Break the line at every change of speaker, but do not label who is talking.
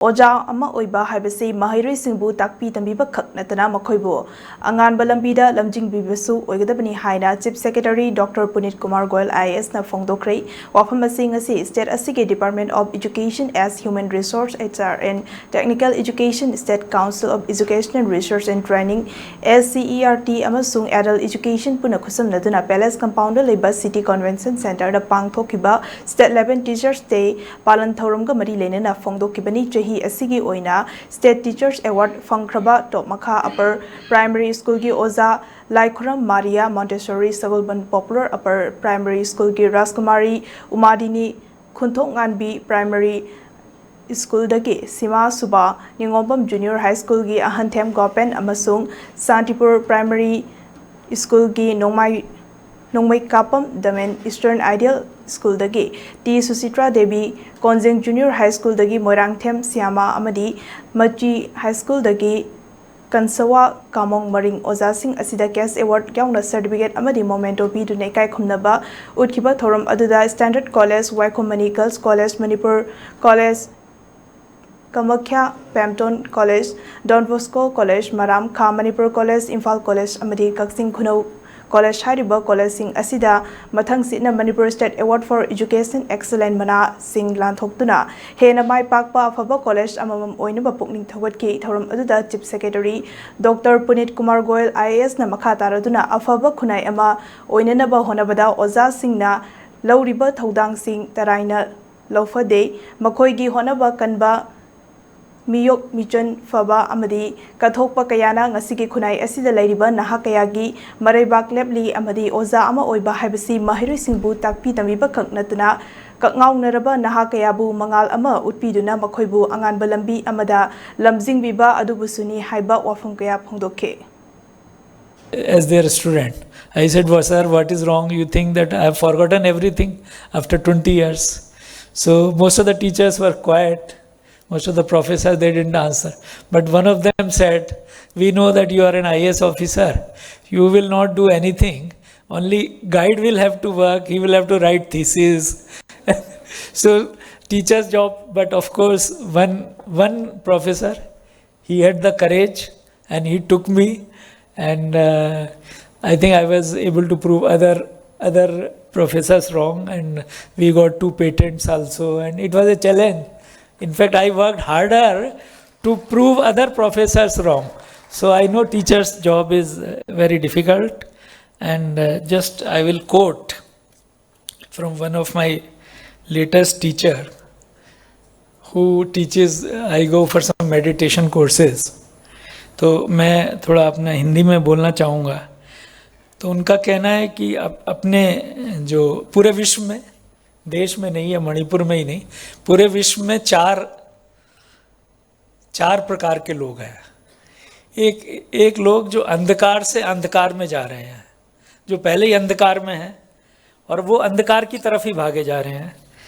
ओजा अमा ओइबा हाइबसे महैरोइ सिंबु ताकपि तंबिबा खक नतना मखोइबु अंगानबा लंबिदा लमजिंगबिबसु ओइगदबनि हाइना chief secretary doctor Puneet Kumar Goyal IAS ना फोंदोक्रै वाफम ngasi state asige department of education as human resource HRN technical education state council of educational research and training SCERT अमसुंग एडल्ट एजुकेशन पुना खुसमनदुना पैलेस कंपाउंड लेबा सिटी कन्वेंशन सेंटर दा पांगथोकिबा state level teachers day पालन थौरमगा मरी लेनेना फोंदोकिबनि असigi ओइना स्टेट टीचर्स अवार्ड फंगख्रबा टॉप मखा अपर प्राइमरी स्कूल की ओजा लाइखुरम मारिया मॉन्टेसोरी सगुलबन पॉपुलर अपर प्राइमरी स्कूल की राजकुमारी उमादिनी खुंथोंगानबी प्राइमरी स्कूल दगी सीमा सुबा निंगोबम जूनियर हाई स्कूल की अहंथेम गोपेन अमसुंग शांतिपुर प्राइमरी स्कूल की नोंगमई कापम दमेन ईस्टर्न आइडियल स्कूल दगी T Suchitra Devi Konjeng junior high school दगी मोरांगथेम श्यामा अमदी मची हाई स्कूल दगी कंसवा कामोंग मरिंग ओजासिंग असिदा कैश अवार्ड याउना सर्टिफिकेट अमदी मोमेंटो पीदुने इकाई खुमनबा उठखिबा थोरम अदुदा स्टैंडर्ड कॉलेज वाइकोमनी girls college Manipur college Kamakhya पैमटोन कॉलेज डॉन बॉस्को कॉलेज मराम खा Manipur college Imphal college अमदी Kakching Khunou college हाइरिबा कॉलेजिंग असिदा मथंग सिना Manipur state award for education excellent मना सिंग लांथोक्तुना हेना माय पाकपा अफबा कॉलेज अममम ओइनबा पुकनिंग थवटकी थौरम अदुदा chief secretary doctor Puneet Kumar Goyal IAS ना मखा तारदुना अफबा खुनाई अमा ओइननबा होनबदा ओजा सिंगना लौरिबा थौदांग सिंग तराइना लौफदे मखोइगी होनबा कनबा मियोग मिचन फबा अमदी कथोकपा कयाना ngasi खुनाई असिदा लैरिबा नहा कयागी मरैबाक लेबली अमदी ओजा अमा ओइबा हाइबसी महिरोइ सिंबु ताकपि तंबिबा खकनतुना ककंगाउनरबा नहा कयाबु मंगाल अमा उत्पीदुना मखोइबु अंगानबा लंबी अमदा लमजिंगबिबा अदुबुसुनी हाइबा वाफम कया फोंदोखे.
As their student, I said, well, sir, what is wrong? You think that I have forgotten everything after 20 years? So most of the teachers were quiet. Most of the professors, they didn't answer. But one of them said, we know that you are an IAS officer. You will not do anything. Only guide will have to work. He will have to write thesis. So teacher's job. But of course, one professor, he had the courage and he took me. And I think I was able to prove other professors wrong. And we got 2 patents also. And it was a challenge. In fact, I worked harder to prove other professors wrong. So I know teacher's job is very difficult. And just I will quote from one of my latest teacher who teaches, I go for some meditation courses. तो मैं थोड़ा अपना हिंदी में बोलना चाहूँगा. तो उनका कहना है कि अपने जो पूरे विश्व में, देश में नहीं है, मणिपुर में ही नहीं, पूरे विश्व में चार प्रकार के लोग हैं. एक लोग जो अंधकार से अंधकार में जा रहे हैं, जो पहले ही अंधकार में हैं और वो अंधकार की तरफ ही भागे जा रहे हैं.